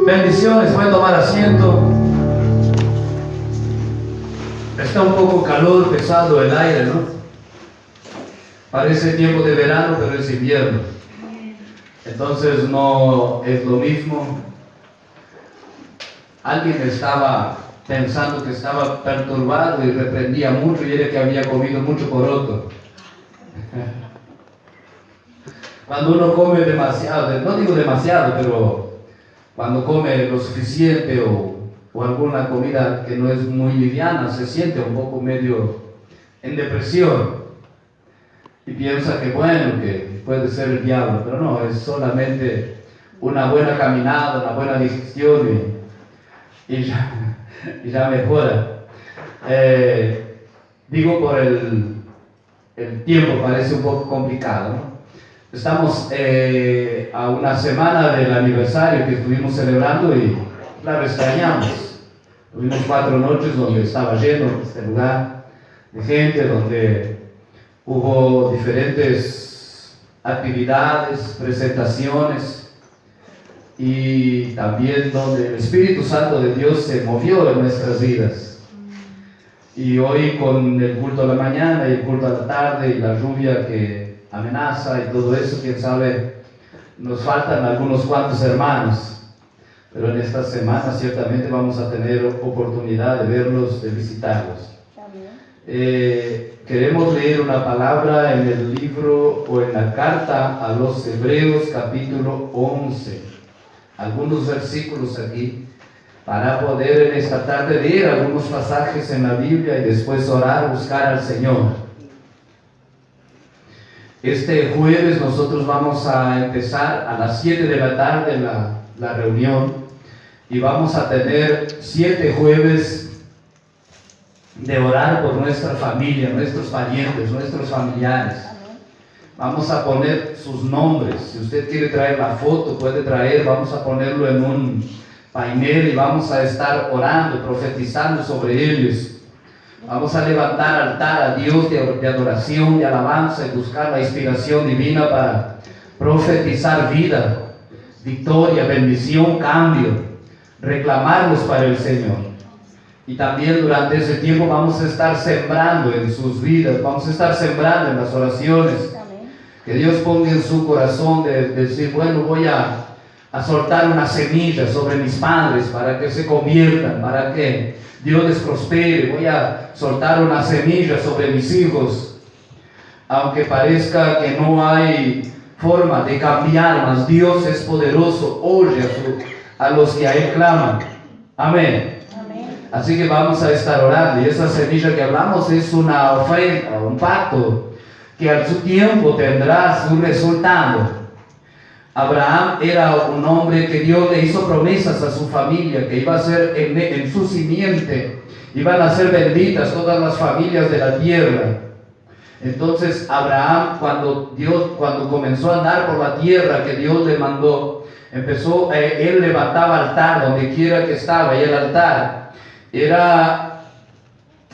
Bendiciones, pueden tomar asiento. Está un poco calor, pesado el aire, ¿no? Parece tiempo de verano, pero es invierno. Entonces no es lo mismo. Alguien estaba pensando que estaba perturbado y reprendía mucho y era que había comido mucho poroto. Cuando uno come demasiado, no digo demasiado, pero cuando come lo suficiente o alguna comida que no es muy liviana, se siente un poco medio en depresión y piensa que bueno, que puede ser el diablo, pero no, es solamente una buena caminada, una buena digestión y ya mejora. Digo por el tiempo, parece un poco complicado, ¿no? Estamos a una semana del aniversario que estuvimos celebrando y claro, extrañamos. Tuvimos 4 noches donde estaba lleno este lugar de gente, donde hubo diferentes actividades, presentaciones y también donde el Espíritu Santo de Dios se movió en nuestras vidas. Y hoy con el culto a la mañana y el culto a la tarde y la lluvia que amenaza y todo eso, quién sabe, nos faltan algunos cuantos hermanos. Pero en esta semana ciertamente vamos a tener oportunidad de verlos, de visitarlos. Queremos leer una palabra en el libro o en la carta a los Hebreos capítulo 11. Algunos versículos aquí para poder en esta tarde leer algunos pasajes en la Biblia y después orar, buscar al Señor. Este jueves nosotros vamos a empezar a las 7 de la tarde la reunión y vamos a tener 7 jueves de orar por nuestra familia, nuestros parientes, nuestros familiares. Vamos a poner sus nombres. Si usted quiere traer la foto, puede traer. Vamos a ponerlo en un painel y vamos a estar orando, profetizando sobre ellos. Vamos a levantar altar a Dios de adoración, de alabanza y buscar la inspiración divina para profetizar vida, victoria, bendición, cambio, reclamarlos para el Señor. Y también durante ese tiempo vamos a estar sembrando en sus vidas, vamos a estar sembrando en las oraciones. Que Dios ponga en su corazón de decir, bueno, voy a soltar una semilla sobre mis padres para que se conviertan, para que Dios les prospere. Voy a soltar una semilla sobre mis hijos. Aunque parezca que no hay forma de cambiar, mas Dios es poderoso, oye a los que a Él claman. Amén. Así que vamos a estar orando. Y esa semilla que hablamos es una ofrenda, un pacto que a su tiempo tendrá su resultado. Abraham era un hombre que Dios le hizo promesas a su familia, que iba a ser en su simiente, iban a ser benditas todas las familias de la tierra. Entonces Abraham, cuando comenzó a andar por la tierra que Dios le mandó, él levantaba altar donde quiera que estaba, y el altar era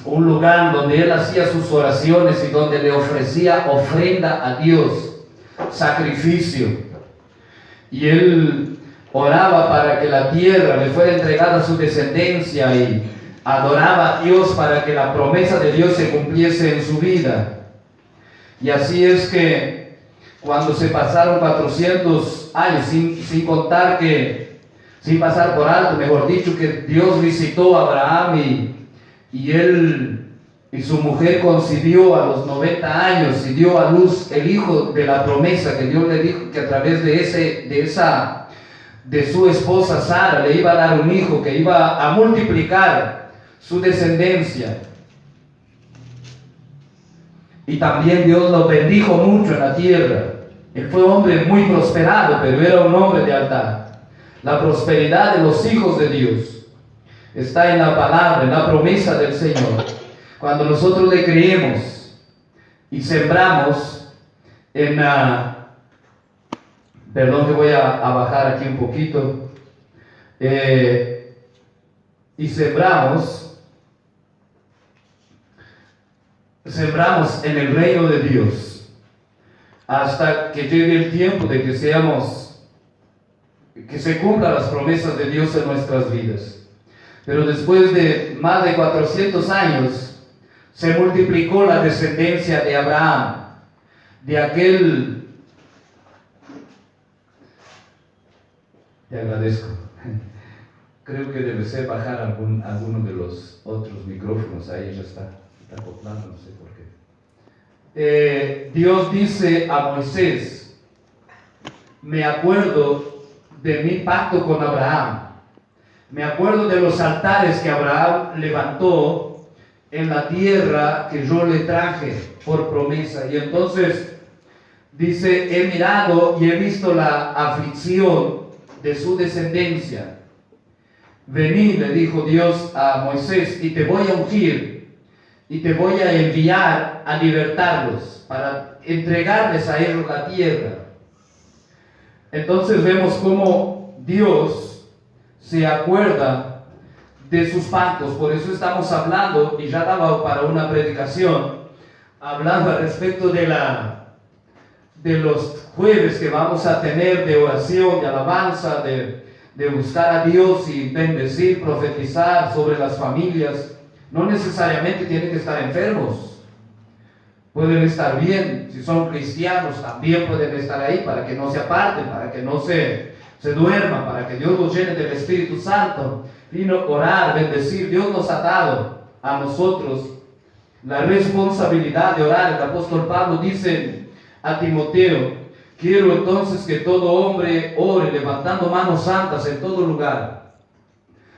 un lugar donde él hacía sus oraciones y donde le ofrecía ofrenda a Dios, sacrificio. Y él oraba para que la tierra le fuera entregada a su descendencia y adoraba a Dios para que la promesa de Dios se cumpliese en su vida. Y así es que cuando se pasaron 400 años, sin contar sin pasar por alto, mejor dicho, que Dios visitó a Abraham y él y su mujer concibió a los 90 años y dio a luz el hijo de la promesa que Dios le dijo que a través de su esposa Sara le iba a dar un hijo que iba a multiplicar su descendencia. Y también Dios lo bendijo mucho en la tierra. Él fue un hombre muy prosperado, pero era un hombre de altar. La prosperidad de los hijos de Dios está en la palabra, en la promesa del Señor. Cuando nosotros le creemos y sembramos perdón que voy a bajar aquí un poquito, y sembramos en el reino de Dios hasta que llegue el tiempo de que seamos que se cumplan las promesas de Dios en nuestras vidas. Pero después de más de 400 años, se multiplicó la descendencia de Abraham, de aquel... Te agradezco. Creo que debe ser bajar alguno de los otros micrófonos, ahí ya está acoplando, no sé por qué. Dios dice a Moisés: me acuerdo de mi pacto con Abraham, me acuerdo de los altares que Abraham levantó en la tierra que yo le traje por promesa. Y entonces dice: he mirado y he visto la aflicción de su descendencia. Vení, le dijo Dios a Moisés, y te voy a ungir y te voy a enviar a libertarlos, para entregarles a ellos la tierra. Entonces vemos cómo Dios se acuerda de sus pactos. Por eso estamos hablando, y ya daba para una predicación, hablando al respecto de los jueves que vamos a tener de oración, de alabanza, de buscar a Dios y bendecir, profetizar sobre las familias. No necesariamente tienen que estar enfermos, pueden estar bien. Si son cristianos también pueden estar ahí, para que no se aparten, para que no se duerman, para que Dios los llene del Espíritu Santo. Vino orar, bendecir. Dios nos ha dado a nosotros la responsabilidad de orar. El apóstol Pablo dice a Timoteo: quiero entonces que todo hombre ore, levantando manos santas en todo lugar,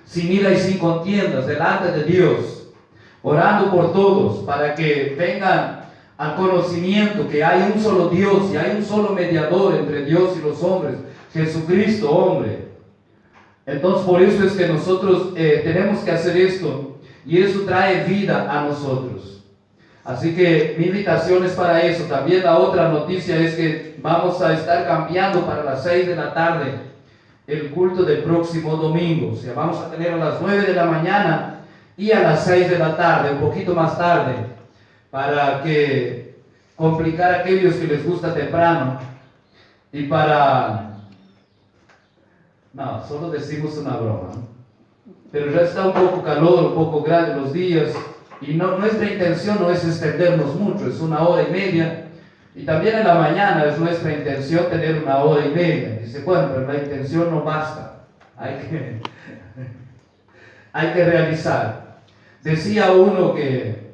sin ira y sin contiendas, delante de Dios, orando por todos, para que vengan al conocimiento que hay un solo Dios y hay un solo mediador entre Dios y los hombres, Jesucristo hombre. Entonces por eso es que nosotros tenemos que hacer esto, y eso trae vida a nosotros. Así que mi invitación es para eso. También la otra noticia es que vamos a estar cambiando para las 6 de la tarde el culto del próximo domingo. O sea, vamos a tener a las 9 de la mañana y a las 6 de la tarde, un poquito más tarde, para que complicar a aquellos que les gusta temprano, y para... No, solo decimos una broma, ¿no? Pero ya está un poco calor, un poco grande los días, y nuestra intención no es extendernos mucho, es 1 hora y media, y también en la mañana es nuestra intención tener 1 hora y media. Dice, bueno, pero la intención no basta, hay que realizar. Decía uno que,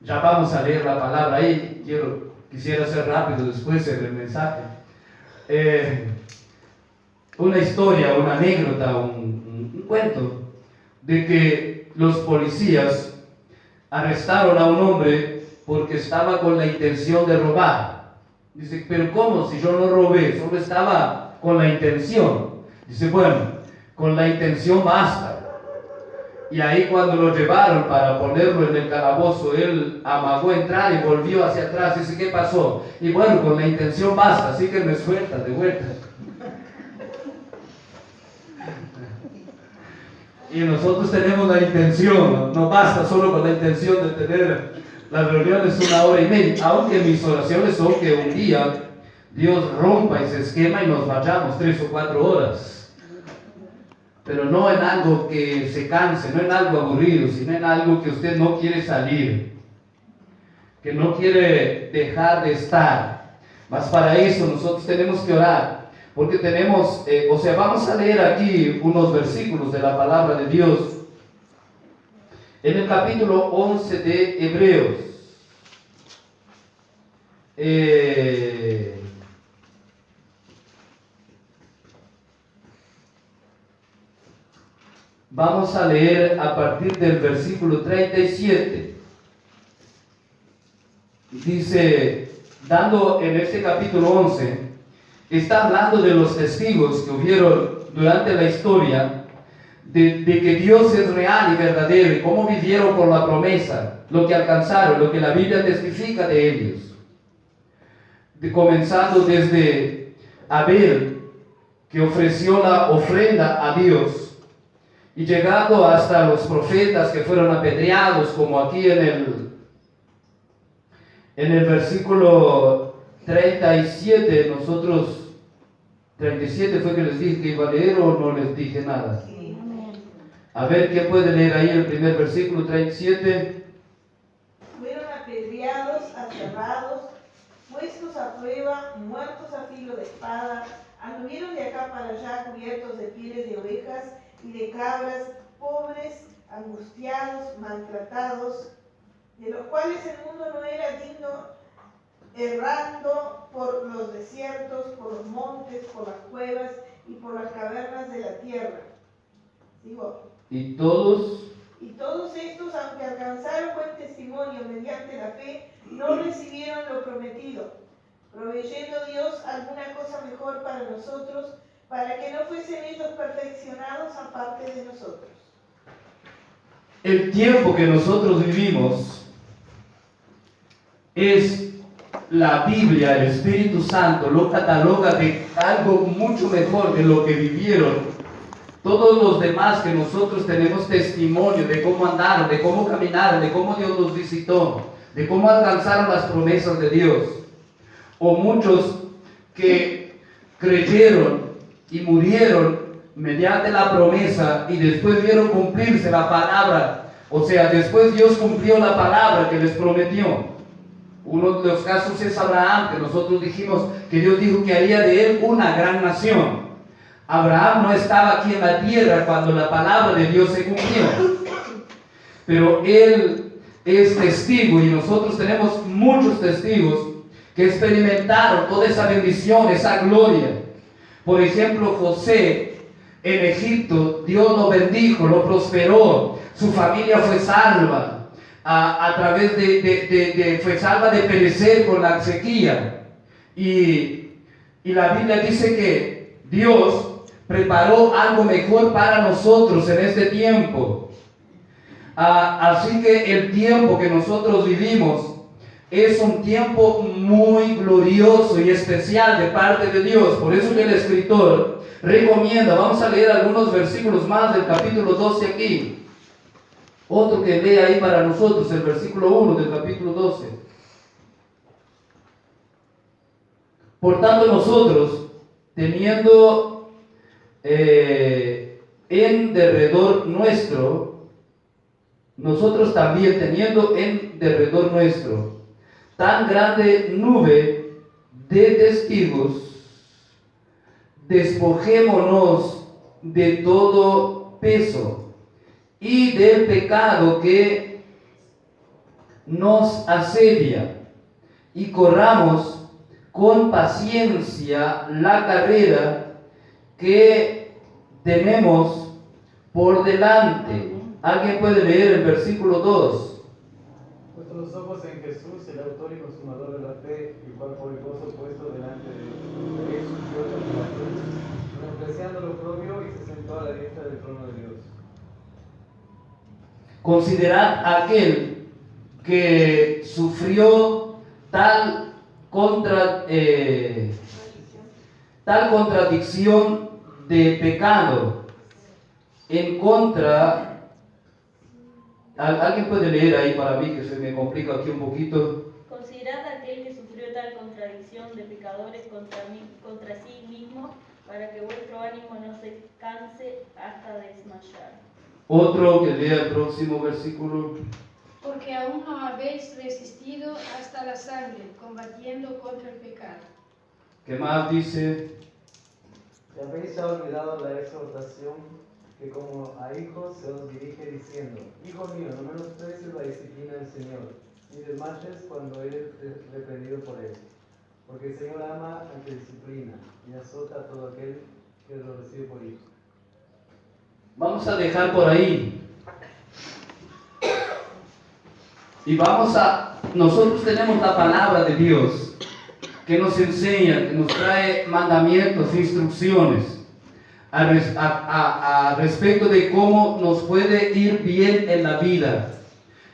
ya vamos a leer la palabra ahí, quisiera ser rápido después en el mensaje, una historia, una anécdota, un cuento, de que los policías arrestaron a un hombre porque estaba con la intención de robar. Dice, pero ¿cómo? Si yo no robé, solo estaba con la intención. Dice, bueno, con la intención basta. Y ahí cuando lo llevaron para ponerlo en el calabozo, él amagó entrar y volvió hacia atrás. Dice, ¿qué pasó? Y bueno, con la intención basta, así que me suelta de vuelta. Y nosotros tenemos la intención, no basta solo con la intención de tener las reuniones 1 hora y media, aunque mis oraciones son que un día Dios rompa ese esquema y nos vayamos 3 o 4 horas, pero no en algo que se canse, no en algo aburrido, sino en algo que usted no quiere salir, que no quiere dejar de estar. Mas para eso nosotros tenemos que orar. Porque tenemos, vamos a leer aquí unos versículos de la palabra de Dios. En el capítulo 11 de Hebreos. Vamos a leer a partir del versículo 37. Dice, dando en este capítulo 11... está hablando de los testigos que hubieron durante la historia de que Dios es real y verdadero, y cómo vivieron por la promesa, lo que alcanzaron, lo que la Biblia testifica de ellos. Comenzando desde Abel, que ofreció la ofrenda a Dios, y llegando hasta los profetas que fueron apedreados, como aquí en el versículo 37, nosotros 37 fue que les dije que iba a leer o no les dije nada. Sí. A ver, ¿quién puede leer ahí el primer versículo 37? Fueron apedreados, aserrados, puestos a prueba, muertos a filo de espada, anduvieron de acá para allá cubiertos de pieles de ovejas y de cabras, pobres, angustiados, maltratados, de los cuales el mundo no era digno, errando por los desiertos, por los montes, por las cuevas y por las cavernas de la tierra. Sigo. Y todos estos, aunque alcanzaron buen testimonio mediante la fe, no recibieron lo prometido, proveyendo Dios alguna cosa mejor para nosotros, para que no fuesen ellos perfeccionados aparte de nosotros. el tiempo que nosotros vivimos es la Biblia, el Espíritu Santo lo cataloga de algo mucho mejor de lo que vivieron todos los demás, que nosotros tenemos testimonio de cómo andaron, de cómo caminaron, de cómo Dios los visitó, de cómo alcanzaron las promesas de Dios. O muchos que creyeron y murieron mediante la promesa y después vieron cumplirse la palabra. O sea, después Dios cumplió la palabra que les prometió. Uno de los casos es Abraham, que nosotros dijimos que Dios dijo que haría de él una gran nación. Abraham no estaba aquí en la tierra cuando la palabra de Dios se cumplió, pero él es testigo y nosotros tenemos muchos testigos que experimentaron toda esa bendición, esa gloria. Por ejemplo, José en Egipto, Dios lo bendijo, lo prosperó, su familia fue salva a través fue salva de perecer con la sequía. Y la Biblia dice que Dios preparó algo mejor para nosotros en este tiempo. Así que el tiempo que nosotros vivimos es un tiempo muy glorioso y especial de parte de Dios. Por eso que el escritor recomienda, vamos a leer algunos versículos más del capítulo 12 aquí. Otro que lea ahí para nosotros, el versículo 1 del capítulo 12. Por tanto nosotros, teniendo en derredor nuestro, nosotros también teniendo en derredor nuestro tan grande nube de testigos, despojémonos de todo peso y del pecado que nos asedia y corramos con paciencia la carrera que tenemos por delante. ¿Alguien puede leer el versículo 2? Puestos los ojos en Jesús, el autor y consumador de la fe, el cual por el gozo puesto delante de él sufrió la cruz, menospreciando lo propio, y se sentó a la diestra del trono de Dios. Considerad aquel que sufrió tal contradicción de pecado en contra. ¿Alguien puede leer ahí para mí, que se me complica aquí un poquito? Considerad aquel que sufrió tal contradicción de pecadores contra sí mismo, para que vuestro ánimo no se canse hasta desmayar. Otro que lea el próximo versículo. Porque aún no habéis resistido hasta la sangre, combatiendo contra el pecado. ¿Qué más dice? Y habéis ya olvidado la exhortación que como a hijos se os dirige diciendo: Hijo mío, no menosprecies la disciplina del Señor, ni desmayes cuando eres reprendido por él. Porque el Señor ama al que disciplina y azota a todo aquel que lo recibe por hijo. Vamos a dejar por ahí. Y nosotros tenemos la palabra de Dios que nos enseña, que nos trae mandamientos, instrucciones a respecto de cómo nos puede ir bien en la vida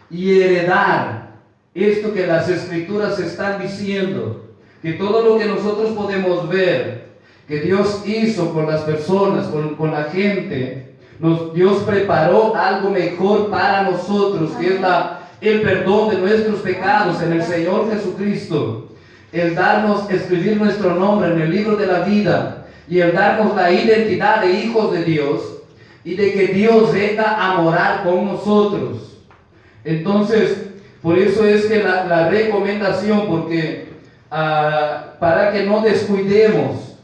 y heredar esto que las Escrituras están diciendo, que todo lo que nosotros podemos ver que Dios hizo con las personas, con la gente, Dios preparó algo mejor para nosotros, que es el perdón de nuestros pecados en el Señor Jesucristo, el escribir nuestro nombre en el libro de la vida y el darnos la identidad de hijos de Dios y de que Dios venga a morar con nosotros. Entonces, por eso es que la recomendación, porque para que no descuidemos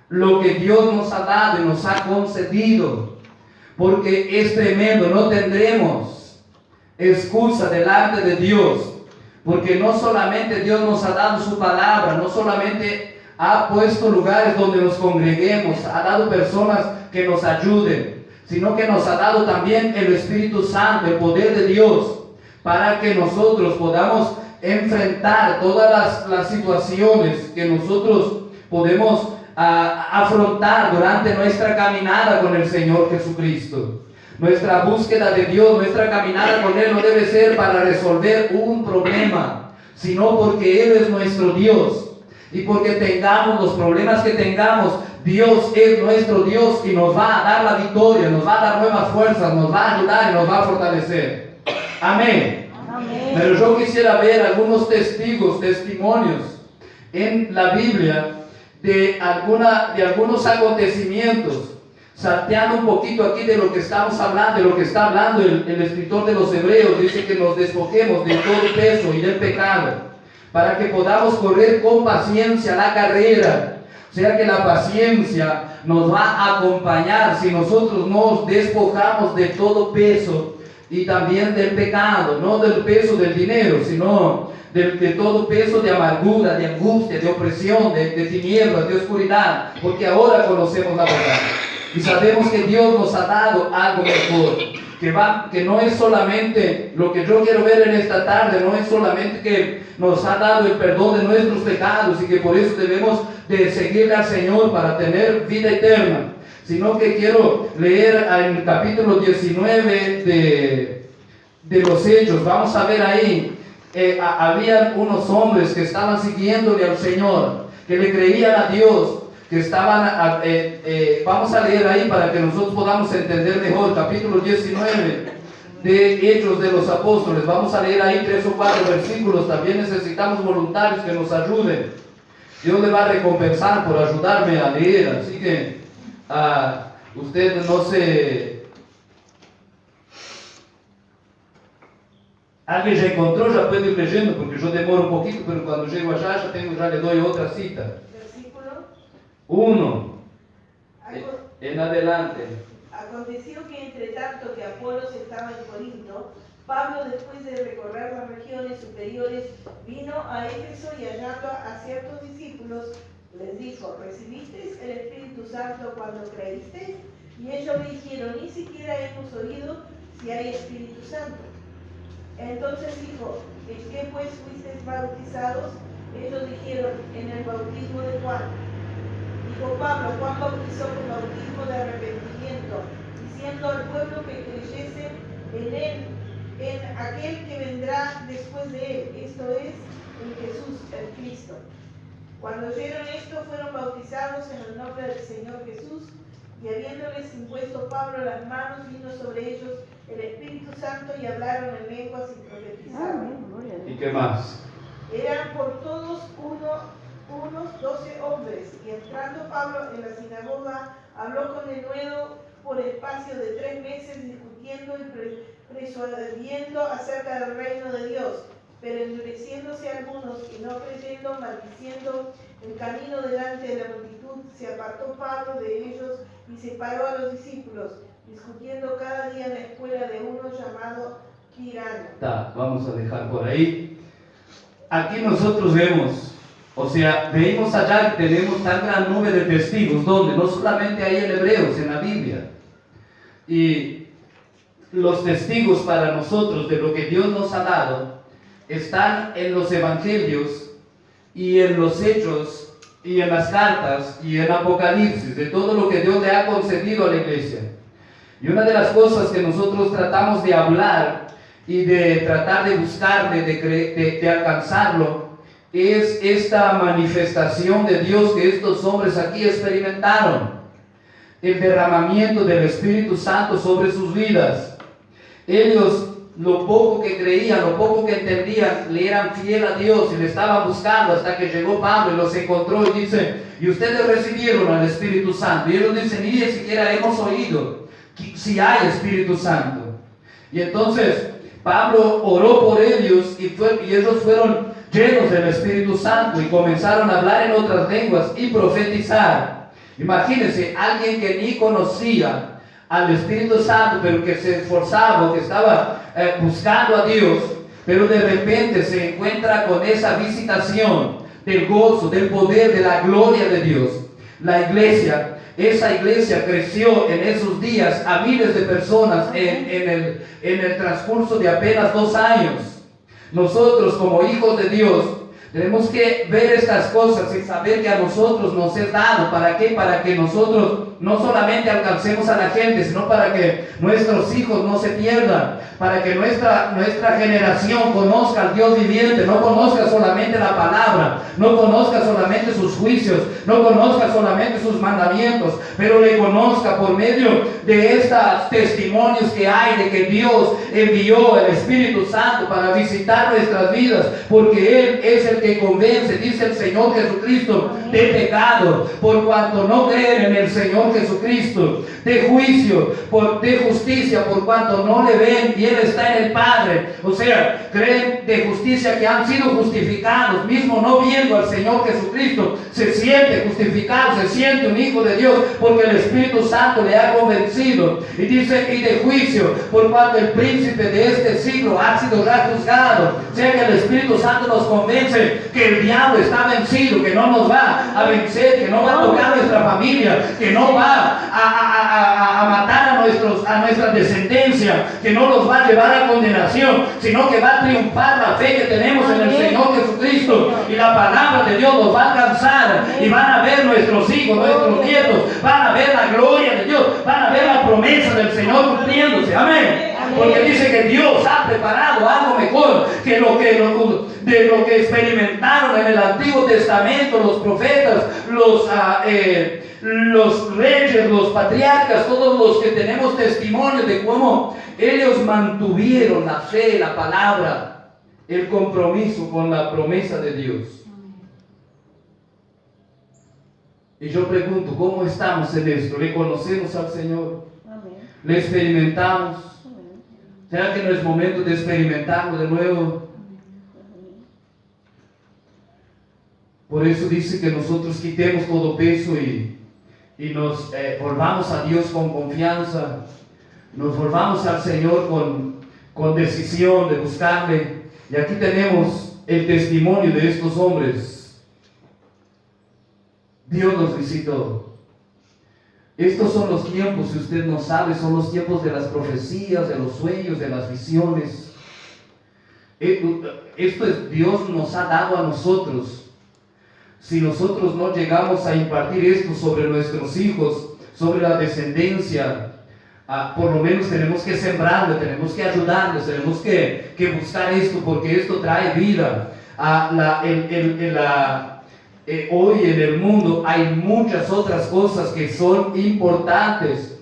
lo que Dios nos ha dado y nos ha concedido, porque es tremendo, no tendremos excusa delante de Dios, porque no solamente Dios nos ha dado su palabra, no solamente ha puesto lugares donde nos congreguemos, ha dado personas que nos ayuden, sino que nos ha dado también el Espíritu Santo, el poder de Dios, para que nosotros podamos enfrentar todas las situaciones que nosotros podemos afrontar durante nuestra caminada con el Señor Jesucristo. Nuestra búsqueda de Dios, nuestra caminada con Él no debe ser para resolver un problema, sino porque Él es nuestro Dios. Y porque tengamos los problemas que tengamos, Dios es nuestro Dios y nos va a dar la victoria, nos va a dar nuevas fuerzas, nos va a ayudar y nos va a fortalecer. Amén. Amén. Pero yo quisiera ver algunos testimonios en la Biblia de algunos acontecimientos, salteando un poquito aquí de lo que estamos hablando, de lo que está hablando el escritor de los Hebreos. Dice que nos despojemos de todo peso y del pecado, para que podamos correr con paciencia la carrera. O sea que la paciencia nos va a acompañar si nosotros nos despojamos de todo peso y también del pecado, no del peso del dinero, sino de todo peso de amargura, de angustia, de opresión, de tinieblas, de oscuridad, porque ahora conocemos la verdad y sabemos que Dios nos ha dado algo mejor, que no es solamente lo que yo quiero ver en esta tarde, no es solamente que nos ha dado el perdón de nuestros pecados y que por eso debemos de seguirle al Señor para tener vida eterna, sino que quiero leer en el capítulo 19 de los Hechos. Vamos a ver ahí, habían unos hombres que estaban siguiéndole al Señor, que le creían a Dios, que estaban, vamos a leer ahí para que nosotros podamos entender mejor, capítulo 19 de Hechos de los Apóstoles. Vamos a leer ahí 3 o 4 versículos. También necesitamos voluntarios que nos ayuden. Dios le va a recompensar por ayudarme a leer, así que usted no se... Alguien ya encontró, ya puede ir leyendo, porque yo demoro un poquito, pero cuando llego allá ya le doy otra cita. Versículo 1 en adelante. Aconteció que entre tanto que Apolos estaba en Corinto, Pablo, después de recorrer las regiones superiores, vino a Éfeso y hallando a ciertos discípulos, les dijo: ¿recibisteis el Espíritu Santo cuando creísteis? Y ellos le dijeron: ni siquiera hemos oído si hay Espíritu Santo. Entonces dijo: ¿en qué pues fuisteis bautizados? Ellos dijeron: en el bautismo de Juan. Dijo Pablo: Juan bautizó con bautismo de arrepentimiento, diciendo al pueblo que creyese en él, en aquel que vendrá después de él, esto es, en Jesús, el Cristo. Cuando oyeron esto, fueron bautizados en el nombre del Señor Jesús, y habiéndoles impuesto Pablo las manos, vino sobre ellos el Espíritu Santo y hablaron en lenguas y profetizaron. ¿Y qué más? Eran por todos unos 12 hombres, y entrando Pablo en la sinagoga, habló con denuedo por espacio de 3 meses, discutiendo y persuadiendo acerca del reino de Dios. Pero endureciéndose algunos y no creyendo, maldiciendo el camino delante de la multitud, se apartó Pablo de ellos y separó a los discípulos, discutiendo cada día en la escuela de uno llamado Tirano. Vamos a dejar por ahí. Aquí nosotros vemos, veíamos allá que tenemos tan gran nube de testigos, donde no solamente hay en Hebreos, en la Biblia. Y los testigos para nosotros de lo que Dios nos ha dado están en los evangelios y en los hechos y en las cartas y en Apocalipsis, de todo lo que Dios le ha concedido a la iglesia. Y una de las cosas que nosotros tratamos de hablar y de tratar de buscar, de alcanzarlo, es esta manifestación de Dios que estos hombres aquí experimentaron, el derramamiento del Espíritu Santo sobre sus vidas. Ellos lo poco que creían, lo poco que entendían, le eran fiel a Dios y le estaban buscando hasta que llegó Pablo y los encontró y dice, y ustedes recibieron al Espíritu Santo. Y ellos dicen, ni siquiera hemos oído si hay Espíritu Santo. Y entonces Pablo oró por ellos y ellos fueron llenos del Espíritu Santo y comenzaron a hablar en otras lenguas y profetizar. Imagínense, alguien que ni conocía al Espíritu Santo, pero que se esforzaba, que estaba buscando a Dios, pero de repente se encuentra con esa visitación del gozo, del poder, de la gloria de Dios. La iglesia, esa iglesia creció en esos días a miles de personas en el transcurso de apenas 2 años. Nosotros como hijos de Dios tenemos que ver estas cosas y saber que a nosotros nos es dado. ¿Para qué? Para que nosotros no solamente alcancemos a la gente, sino para que nuestros hijos no se pierdan, para que nuestra generación conozca al Dios viviente, no conozca solamente la palabra, no conozca solamente sus juicios, no conozca solamente sus mandamientos, pero le conozca por medio de estos testimonios que hay de que Dios envió el Espíritu Santo para visitar nuestras vidas, porque Él es el que convence, dice el Señor Jesucristo, de pecado, por cuanto no creen en el Señor Jesucristo, de juicio, de justicia, por cuanto no le ven y Él está en el Padre. O sea, creen de justicia que han sido justificados, mismo no viendo al Señor Jesucristo, se siente justificado, se siente un hijo de Dios, porque el Espíritu Santo le ha convencido. Y dice, y de juicio, por cuanto el príncipe de este siglo ha sido ya juzgado. O sea que el Espíritu Santo nos convence que el diablo está vencido, que no nos va a vencer, que no va a tocar nuestra familia, que no va a matar a nuestra descendencia, que no los va a llevar a condenación, sino que va a triunfar la fe que tenemos en el Señor Jesucristo, y la palabra de Dios nos va a alcanzar, y van a ver nuestros hijos, nuestros nietos, van a ver la gloria de Dios, van a ver la promesa del Señor cumpliéndose. Amén. Porque dice que Dios ha preparado algo mejor que de lo que experimentaron en el Antiguo Testamento los profetas, los reyes, los patriarcas, todos los que tenemos testimonio de cómo ellos mantuvieron la fe, la palabra, el compromiso con la promesa de Dios. Y yo pregunto, ¿cómo estamos en esto? ¿Le conocemos al Señor? ¿Le experimentamos? ¿Será que no es momento de experimentarlo de nuevo? Por eso dice que nosotros quitemos todo peso y nos volvamos a Dios con confianza, nos volvamos al Señor con decisión de buscarle. Y aquí tenemos el testimonio de estos hombres. Dios los visitó. Estos son los tiempos, si usted no sabe, son los tiempos de las profecías, de los sueños, de las visiones. Esto es, Dios nos ha dado a nosotros. Si nosotros no llegamos a impartir esto sobre nuestros hijos, sobre la descendencia, por lo menos tenemos que sembrarlo, tenemos que ayudarles, tenemos que buscar esto, porque esto trae vida. Hoy en el mundo hay muchas otras cosas que son importantes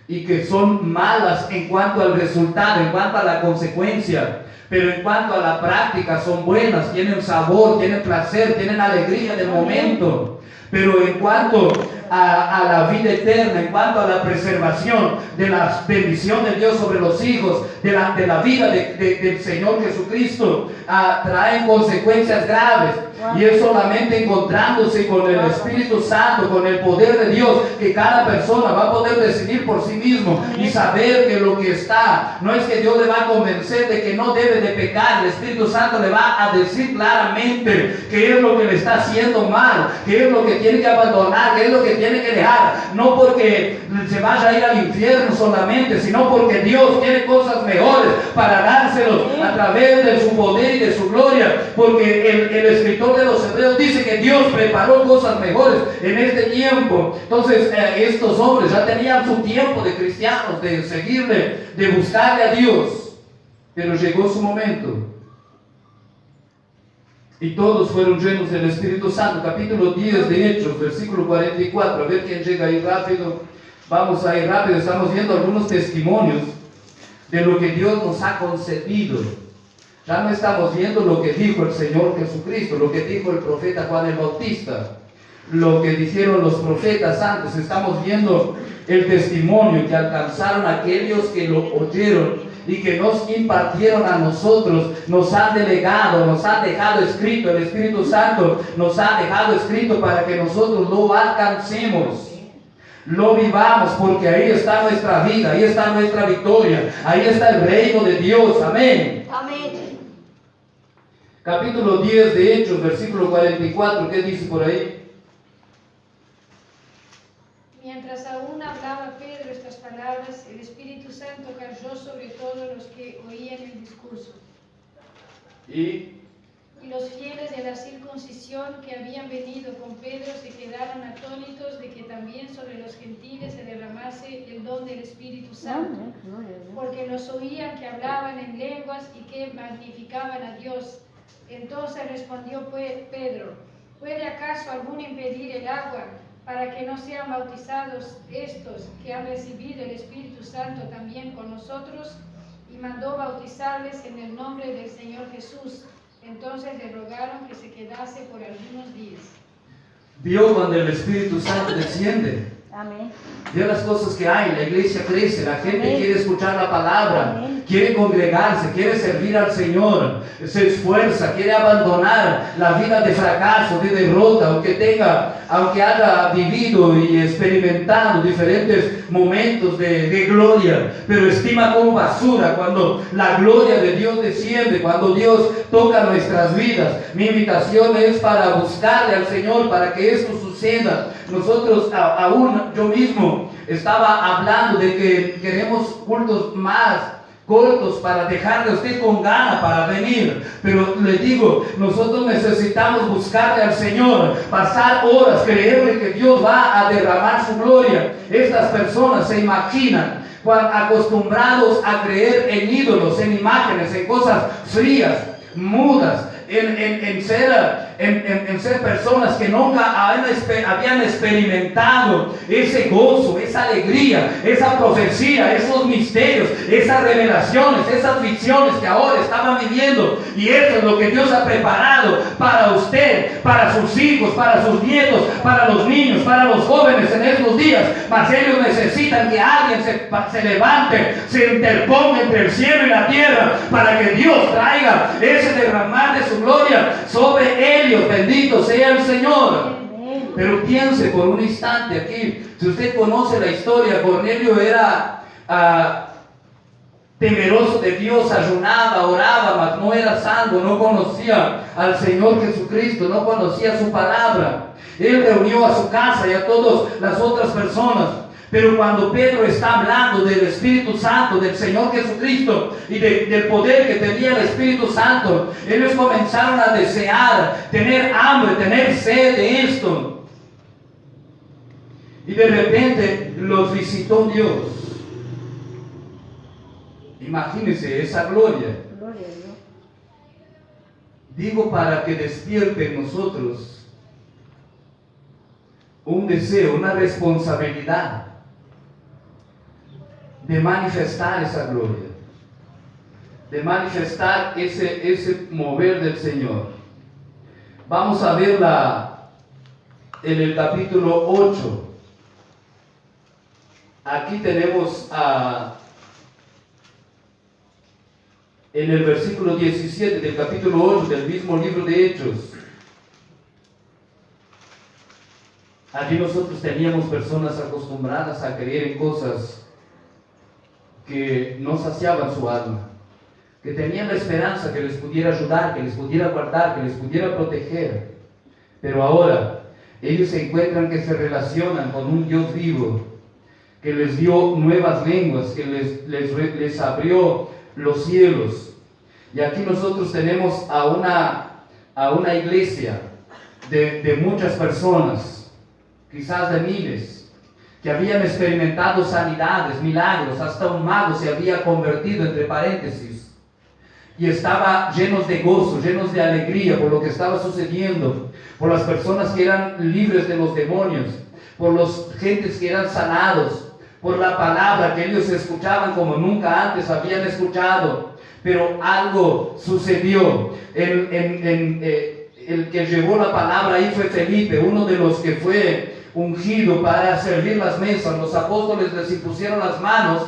y que son malas en cuanto al resultado, en cuanto a la consecuencia, pero en cuanto a la práctica son buenas, tienen sabor, tienen placer, tienen alegría del momento. Pero en cuanto a la vida eterna, en cuanto a la preservación de la bendición de Dios sobre los hijos, de la vida del Señor Jesucristo, traen consecuencias graves. Y es solamente encontrándose con el Espíritu Santo, con el poder de Dios, que cada persona va a poder decidir por sí mismo y saber que lo que está, no es que Dios le va a convencer de que no debe de pecar. El Espíritu Santo le va a decir claramente qué es lo que le está haciendo mal, qué es lo que tiene que abandonar, qué es lo que tiene que dejar. No porque se vaya a ir al infierno solamente, sino porque Dios tiene cosas mejores para dárselos a través de su poder y de su gloria. Porque el escritor de los Hebreos dice que Dios preparó cosas mejores en este tiempo. Entonces estos hombres ya tenían su tiempo de cristianos, de seguirle, de buscarle a Dios, pero llegó su momento y todos fueron llenos del Espíritu Santo. Capítulo 10 de Hechos, versículo 44. A ver quién llega ahí rápido. Vamos a ir rápido. Estamos viendo algunos testimonios de lo que Dios nos ha concedido. Ya no estamos viendo lo que dijo el Señor Jesucristo, lo que dijo el profeta Juan el Bautista, lo que dijeron los profetas antes. Estamos viendo el testimonio que alcanzaron aquellos que lo oyeron y que nos impartieron a nosotros, nos han delegado, nos han dejado escrito, el Espíritu Santo nos ha dejado escrito para que nosotros lo alcancemos, lo vivamos, porque ahí está nuestra vida, ahí está nuestra victoria, ahí está el reino de Dios. Amén. Amén. Capítulo 10 de Hechos, versículo 44, ¿qué dice por ahí? Mientras aún hablaba Pedro estas palabras, el Espíritu Santo cayó sobre todos los que oían el discurso. Y Y los fieles de la circuncisión que habían venido con Pedro se quedaron atónitos de que también sobre los gentiles se derramase el don del Espíritu Santo, porque los oían que hablaban en lenguas y que magnificaban a Dios. Entonces respondió Pedro: ¿puede acaso alguno impedir el agua para que no sean bautizados estos que han recibido el Espíritu Santo también con nosotros? Y mandó bautizarles en el nombre del Señor Jesús. Entonces le rogaron que se quedase por algunos días. vio cuando el Espíritu Santo desciende. Amén. Vio las cosas que hay, la iglesia crece, la gente Amén. quiere escuchar la palabra, Amén. quiere congregarse, quiere servir al Señor, se esfuerza, quiere abandonar la vida de fracaso, de derrota, aunque haya vivido y experimentado diferentes momentos de gloria, pero estima como basura cuando la gloria de Dios desciende, cuando Dios toca nuestras vidas. Mi invitación es para buscarle al Señor, para que esto suceda. Nosotros, aún yo mismo estaba hablando de que queremos cultos más cortos para dejarle a usted con gana para venir, pero le digo, nosotros necesitamos buscarle al Señor, pasar horas, creerle que Dios va a derramar su gloria. Estas personas se imaginan, acostumbrados a creer en ídolos, en imágenes, en cosas frías, mudas, en ser personas que nunca habían experimentado ese gozo, esa alegría, esa profecía, esos misterios, esas revelaciones, esas visiones que ahora estaban viviendo. Y eso es lo que Dios ha preparado para usted, para sus hijos, para sus nietos, para los niños, para los jóvenes en estos días. Mas ellos necesitan que alguien se levante, se interponga entre el cielo y la tierra, para que Dios traiga ese derramar de su gloria sobre ellos. Bendito sea el Señor. Pero piense por un instante aquí, si usted conoce la historia, Cornelio era temeroso de Dios, ayunaba, oraba, mas no era salvo, no conocía al Señor Jesucristo, no conocía su palabra. Él reunió a su casa y a todas las otras personas. Pero cuando Pedro está hablando del Espíritu Santo, del Señor Jesucristo y del poder que tenía el Espíritu Santo, ellos comenzaron a desear, tener hambre, tener sed de esto. Y de repente los visitó Dios. Imagínense esa gloria. Gloria a Dios. Digo, para que despierte en nosotros un deseo, una responsabilidad de manifestar esa gloria, de manifestar ese mover del Señor. Vamos a verla en el capítulo 8. Aquí tenemos en el versículo 17 del capítulo 8 del mismo libro de Hechos. Allí nosotros teníamos personas acostumbradas a creer en cosas que no saciaban su alma, que tenían la esperanza que les pudiera ayudar, que les pudiera guardar, que les pudiera proteger. Pero ahora ellos se encuentran que se relacionan con un Dios vivo, que les dio nuevas lenguas, que les abrió los cielos. Y aquí nosotros tenemos a una iglesia de muchas personas, quizás de miles, que habían experimentado sanidades, milagros, hasta un mago se había convertido, entre paréntesis, y estaba llenos de gozo, llenos de alegría por lo que estaba sucediendo, por las personas que eran libres de los demonios, por los gentes que eran sanados, por la palabra que ellos escuchaban como nunca antes habían escuchado. Pero algo sucedió. El que llevó la palabra ahí fue Felipe, uno de los que fue ungido para servir las mesas. Los apóstoles les impusieron las manos.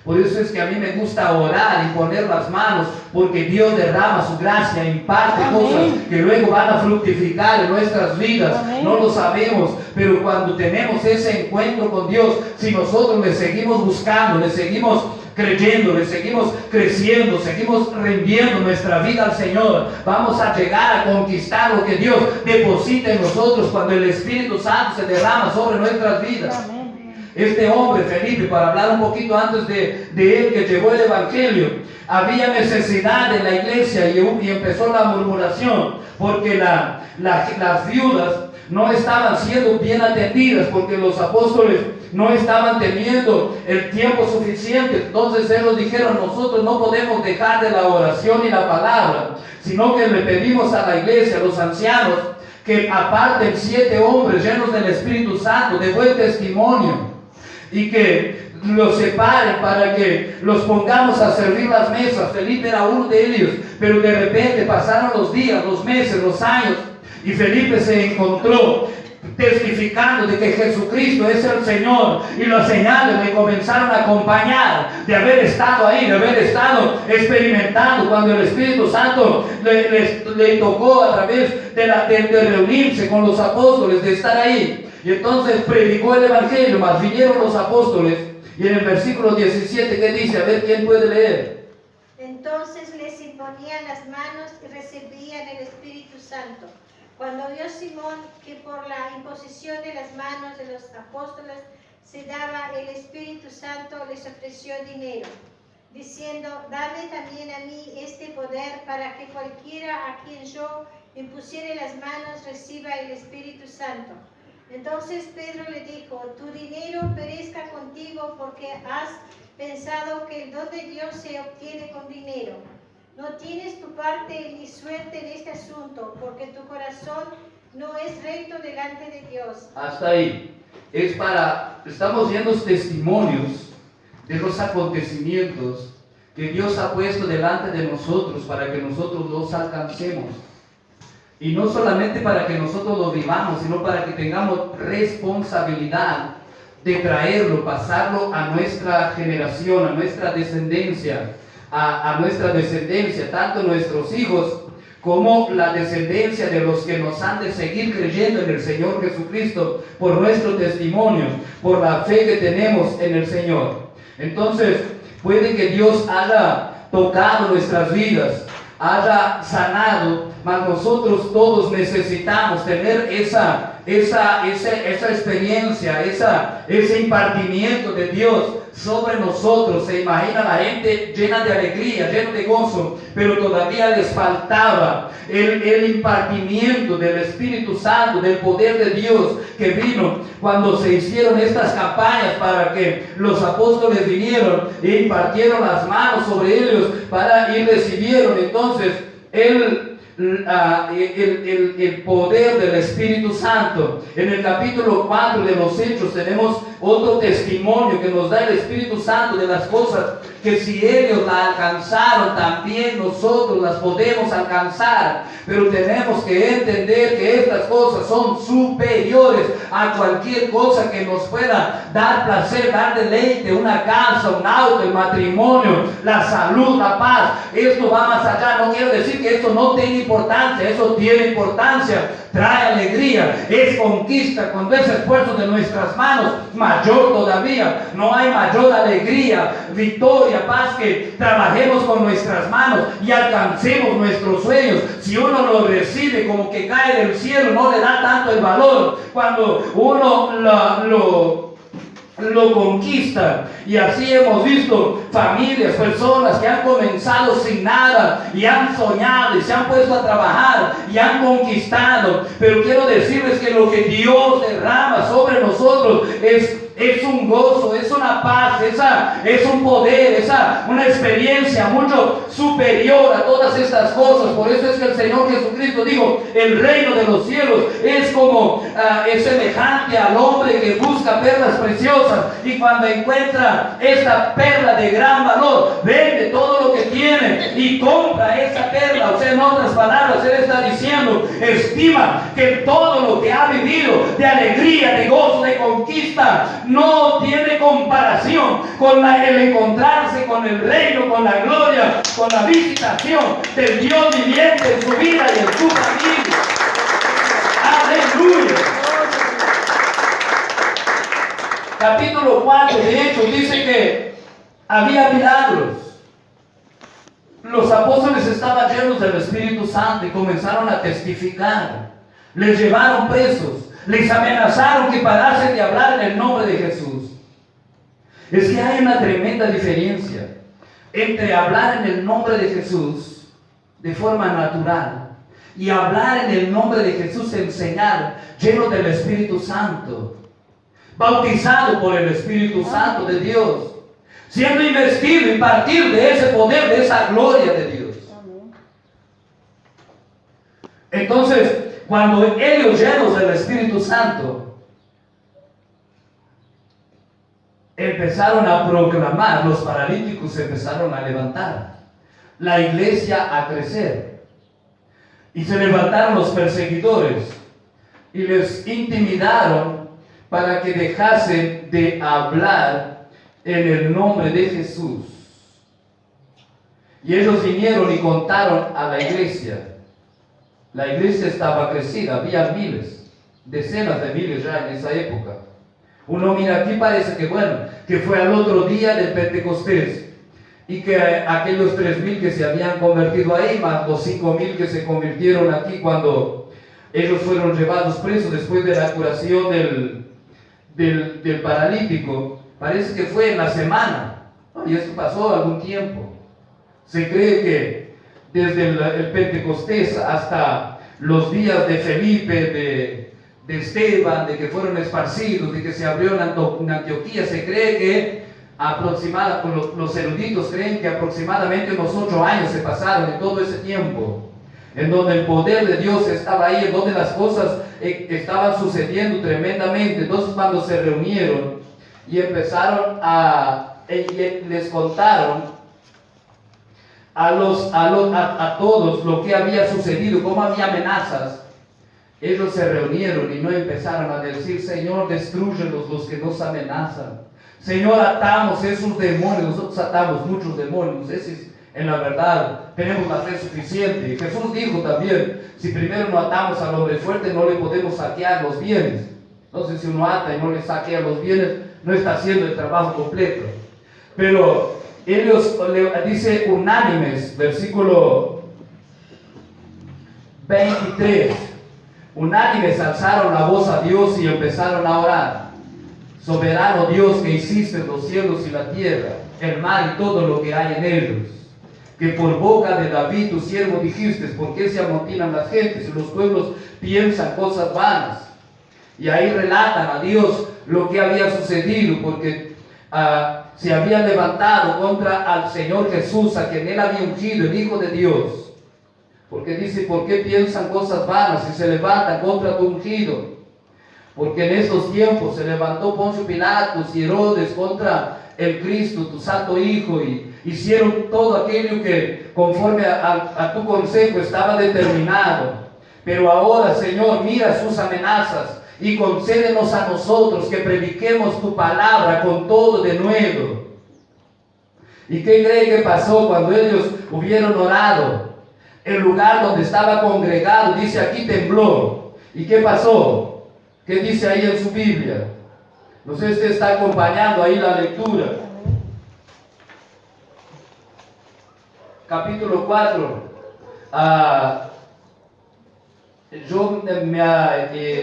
Por eso es que a mí me gusta orar y poner las manos, porque Dios derrama su gracia, imparte cosas que luego van a fructificar en nuestras vidas. No lo sabemos, pero cuando tenemos ese encuentro con Dios, si nosotros le seguimos buscando, le seguimos creyendo, le seguimos creciendo, seguimos rindiendo nuestra vida al Señor, vamos a llegar a conquistar lo que Dios deposita en nosotros cuando el Espíritu Santo se derrama sobre nuestras vidas. Este hombre, Felipe, para hablar un poquito antes de él, que llevó el Evangelio, había necesidad en la iglesia y empezó la murmuración, porque las viudas no estaban siendo bien atendidas, porque los apóstoles no estaban teniendo el tiempo suficiente. Entonces ellos dijeron: nosotros no podemos dejar de la oración y la palabra, sino que le pedimos a la iglesia, a los ancianos, que aparten 7 hombres llenos del Espíritu Santo, de buen testimonio, y que los separen para que los pongamos a servir las mesas. Felipe era uno de ellos, pero de repente pasaron los días, los meses, los años, y Felipe se encontró testificando de que Jesucristo es el Señor, y las señales le comenzaron a acompañar, de haber estado ahí, de haber estado experimentando cuando el Espíritu Santo le tocó a través de reunirse con los apóstoles, de estar ahí. Y entonces predicó el Evangelio, mas vinieron los apóstoles. Y en el versículo 17, ¿qué dice? A ver, ¿quién puede leer? Entonces les imponían las manos y recibían el Espíritu Santo. Cuando vio Simón que por la imposición de las manos de los apóstoles se daba el Espíritu Santo, les ofreció dinero, diciendo: dame también a mí este poder, para que cualquiera a quien yo impusiere las manos reciba el Espíritu Santo. Entonces Pedro le dijo: tu dinero perezca contigo, porque has pensado que el don de Dios se obtiene con dinero. No tienes tu parte ni suerte en este asunto, porque tu corazón no es recto delante de Dios. Hasta ahí. Estamos viendo testimonios de los acontecimientos que Dios ha puesto delante de nosotros para que nosotros los alcancemos. Y no solamente para que nosotros lo vivamos, sino para que tengamos responsabilidad de traerlo, pasarlo a nuestra generación, a nuestra descendencia, tanto nuestros hijos como la descendencia de los que nos han de seguir creyendo en el Señor Jesucristo por nuestro testimonio, por la fe que tenemos en el Señor. Entonces, puede que Dios haya tocado nuestras vidas, haya sanado, mas nosotros todos necesitamos tener esa experiencia, ese impartimiento de Dios sobre nosotros. Se imagina la gente llena de alegría, llena de gozo, pero todavía les faltaba el impartimiento del Espíritu Santo, del poder de Dios que vino cuando se hicieron estas campañas para que los apóstoles vinieron e impartieron las manos sobre ellos y recibieron entonces el poder del Espíritu Santo. En el capítulo 4 de los Hechos tenemos otro testimonio que nos da el Espíritu Santo de las cosas que si ellos la alcanzaron, también nosotros las podemos alcanzar. Pero tenemos que entender que estas cosas son superiores a cualquier cosa que nos pueda dar placer, dar deleite: una casa, un auto, el matrimonio, la salud, la paz. Esto va más allá. No quiero decir que esto no tenga importancia, eso tiene importancia, trae alegría, es conquista. Cuando es esfuerzo de nuestras manos, mayor todavía. No hay mayor alegría, victoria, paz, que trabajemos con nuestras manos y alcancemos nuestros sueños. Si uno lo recibe como que cae del cielo, no le da tanto el valor. Cuando uno lo conquista. Y así hemos visto familias, personas que han comenzado sin nada y han soñado y se han puesto a trabajar y han conquistado. Pero quiero decirles que lo que Dios derrama sobre nosotros es es un gozo, es una paz, es un poder, una experiencia mucho superior a todas estas cosas. Por eso es que el Señor Jesucristo dijo, el reino de los cielos es como, es semejante al hombre que busca perlas preciosas, y cuando encuentra esta perla de gran valor, vende todo lo que tiene y compra esa perla. O sea, en otras palabras, Él está diciendo, estima que todo lo que ha vivido de alegría, de gozo, de conquista, no tiene comparación con el encontrarse con el reino, con la gloria, con la visitación del Dios viviente en su vida y en su familia. Aleluya. Capítulo 4 de Hechos dice que había milagros. Los apóstoles estaban llenos del Espíritu Santo y comenzaron a testificar. Les llevaron presos, les amenazaron que parasen de hablar en el nombre de Jesús. Es que hay una tremenda diferencia entre hablar en el nombre de Jesús de forma natural y hablar en el nombre de Jesús, enseñar, lleno del Espíritu Santo, bautizado por el Espíritu Santo de Dios, siendo investido y partir de ese poder, de esa gloria de Dios. Entonces, cuando ellos llenos del Espíritu Santo empezaron a proclamar, los paralíticos se empezaron a levantar, la iglesia a crecer, y se levantaron los perseguidores y les intimidaron para que dejasen de hablar en el nombre de Jesús. Y ellos vinieron y contaron a la iglesia. La iglesia estaba crecida, había miles, decenas de miles ya en esa época. Uno mira aquí, parece que bueno, que fue al otro día del Pentecostés, y que aquellos 3,000 que se habían convertido ahí, más los 5,000 que se convirtieron aquí cuando ellos fueron llevados presos después de la curación del paralítico, parece que fue en la semana, y esto pasó algún tiempo. Se cree que desde el Pentecostés hasta los días de Felipe, de Esteban, de que fueron esparcidos, de que se abrió en Antioquía, se cree que los eruditos creen que aproximadamente unos 8 años se pasaron en todo ese tiempo, en donde el poder de Dios estaba ahí, en donde las cosas estaban sucediendo tremendamente. Entonces, cuando se reunieron y empezaron les contaron a todos lo que había sucedido, cómo había amenazas, ellos se reunieron y no empezaron a decir, Señor, destrúyelos los que nos amenazan. Señor, atamos esos demonios. Nosotros atamos muchos demonios. En la verdad, tenemos la fe suficiente. Jesús dijo también, si primero no atamos al hombre fuerte, no le podemos saquear los bienes. Entonces, si uno ata y no le saquea los bienes, no está haciendo el trabajo completo. Pero ellos, dice unánimes, versículo 23, unánimes alzaron la voz a Dios y empezaron a orar. Soberano Dios, que hiciste los cielos y la tierra, el mar y todo lo que hay en ellos, que por boca de David tu siervo dijiste, ¿por qué se amotinan las gentes y los pueblos piensan cosas vanas? Y ahí relatan a Dios lo que había sucedido, porque se había levantado contra al Señor Jesús, a quien él había ungido, el Hijo de Dios. Porque dice, ¿por qué piensan cosas vanas y se levantan contra tu ungido? Porque en estos tiempos se levantó Poncio Pilatos y Herodes contra el Cristo, tu santo Hijo, y hicieron todo aquello que conforme a tu consejo estaba determinado. Pero ahora, Señor, mira sus amenazas y concédenos a nosotros que prediquemos tu palabra con todo de nuevo. ¿Y qué cree que pasó cuando ellos hubieron orado? El lugar donde estaba congregado, dice aquí, tembló. ¿Y qué pasó? ¿Qué dice ahí en su Biblia? No sé si usted está acompañando ahí la lectura. Capítulo 4.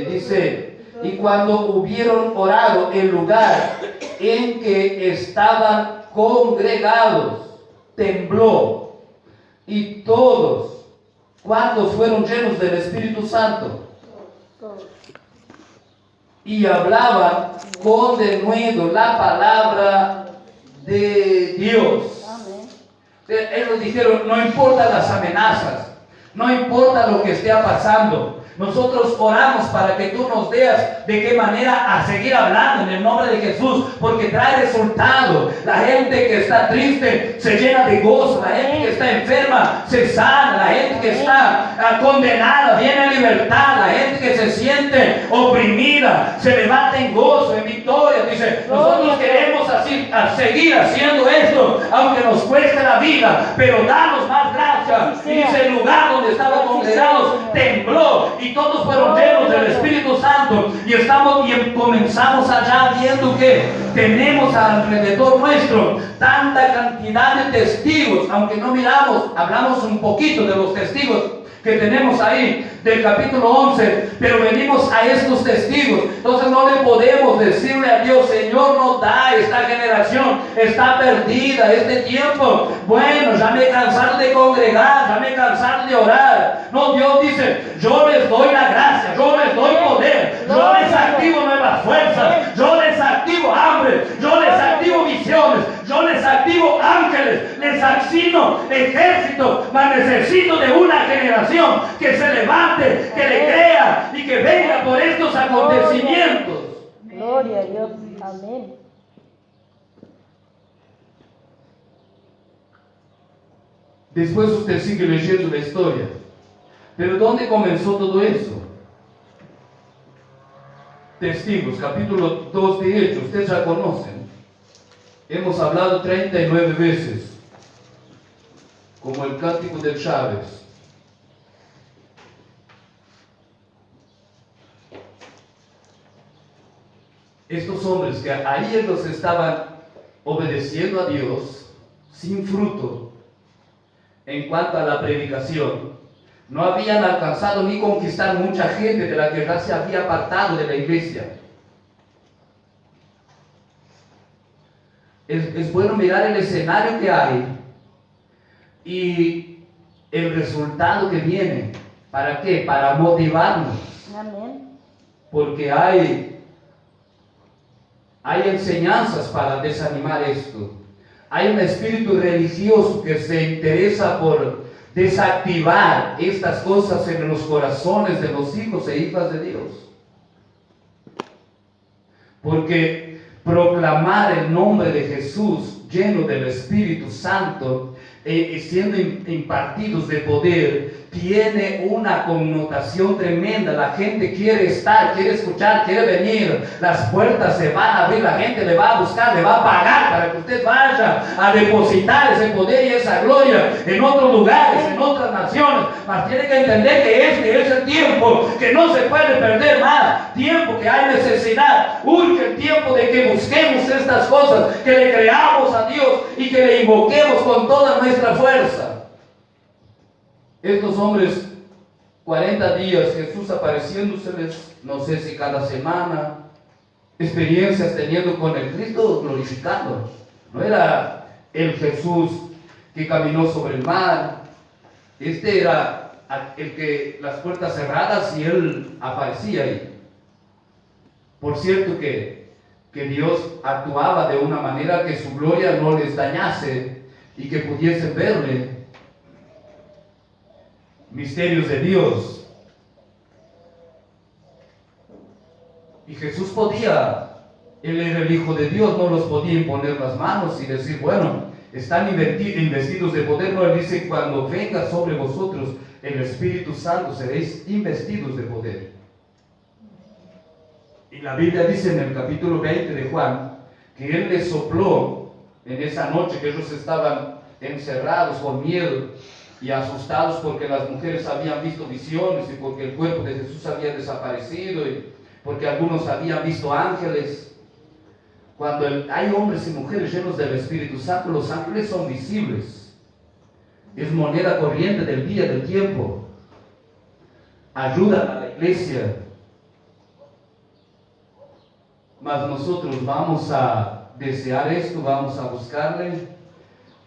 Dice, y cuando hubieron orado, el lugar en que estaban congregados tembló, y todos, ¿cuántos fueron llenos del Espíritu Santo? y hablaban con denuedo la palabra de Dios. Ellos dijeron, no importa las amenazas, no importa lo que esté pasando, nosotros oramos para que tú nos veas de qué manera a seguir hablando en el nombre de Jesús, porque trae resultado. La gente que está triste se llena de gozo, la gente que está enferma se sana, la gente que está condenada viene en libertad, la gente que se siente oprimida se levanta en gozo, en victoria. Dice, nosotros queremos así, seguir haciendo esto, aunque nos cueste la vida, pero danos más gracia. Dice, el lugar donde estaban congregados tembló y todos fueron llenos del Espíritu Santo, y comenzamos allá viendo que tenemos alrededor nuestro tanta cantidad de testigos, aunque no miramos, hablamos un poquito de los testigos que tenemos ahí del capítulo 11, pero venimos a estos testigos. Entonces no le podemos decirle a Dios, Señor, no da, esta generación está perdida, este tiempo, bueno, ya me he cansado de congregar, ya me he cansado de orar. No, Dios dice, yo les doy la gracia, yo les doy poder, yo les activo nuevas fuerzas, yo les activo hambre, yo les activo visiones, yo les activo ángeles, les asigno ejército, mas necesito de una generación que se levante, que le crea y que venga por estos acontecimientos. Gloria a Dios. Amén. Después usted sigue leyendo la historia. Pero ¿dónde comenzó todo eso? Testigos, capítulo 2 de Hechos, ustedes ya conocen. Hemos hablado 39 veces, como el cántico de Chávez. Estos hombres que ahí ellos estaban obedeciendo a Dios sin fruto en cuanto a la predicación, no habían alcanzado ni conquistar mucha gente de la que ya se había apartado de la iglesia. Es bueno mirar el escenario que hay y el resultado que viene. ¿Para qué? Para motivarnos. Amén. Porque hay enseñanzas para desanimar esto. Hay un espíritu religioso que se interesa por desactivar estas cosas en los corazones de los hijos e hijas de Dios. Porque proclamar el nombre de Jesús lleno del Espíritu Santo y siendo impartidos de poder tiene una connotación tremenda. La gente quiere estar, quiere escuchar, quiere venir. Las puertas se van a abrir, la gente le va a buscar, le va a pagar para que usted vaya a depositar ese poder y esa gloria en otros lugares, en otras naciones. Mas tiene que entender que este es el tiempo que no se puede perder más. Tiempo que hay necesidad. Urge el tiempo de que busquemos estas cosas, que le creamos a Dios y que le invoquemos con toda nuestra fuerza. Estos hombres, 40 días, Jesús apareciéndoseles, no sé si cada semana, experiencias teniendo con el Cristo glorificado. No era el Jesús que caminó sobre el mar, este era el que las puertas cerradas y él aparecía ahí. Por cierto que Dios actuaba de una manera que su gloria no les dañase y que pudiesen verle. Misterios de Dios. Y Jesús podía, Él era el Hijo de Dios, no los podía imponer las manos y decir, bueno, están investidos de poder. No, Él dice, cuando venga sobre vosotros el Espíritu Santo, seréis investidos de poder. Y la Biblia dice en el capítulo 20 de Juan, que Él les sopló en esa noche que ellos estaban encerrados con miedo y asustados porque las mujeres habían visto visiones y porque el cuerpo de Jesús había desaparecido y porque algunos habían visto ángeles. Cuando hay hombres y mujeres llenos del Espíritu Santo, los ángeles son visibles. Es moneda corriente del día, del tiempo. Ayudan a la iglesia. Mas nosotros vamos a desear esto, vamos a buscarle,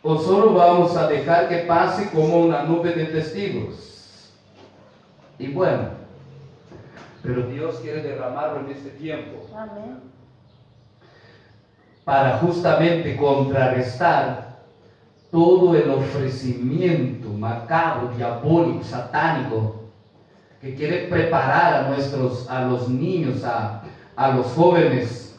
o solo vamos a dejar que pase como una nube de testigos. Y bueno, pero Dios quiere derramarlo en este tiempo. Amén. Para justamente contrarrestar todo el ofrecimiento macabro, diabólico, satánico, que quiere preparar a los niños, a los jóvenes,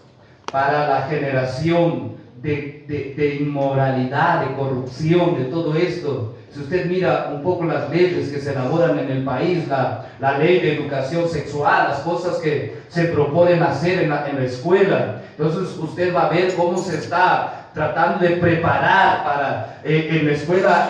para la generación de inmoralidad, de corrupción, de todo esto. Si usted mira un poco las leyes que se elaboran en el país, la ley de educación sexual, las cosas que se proponen hacer en la escuela, entonces usted va a ver cómo se está tratando de preparar para en la escuela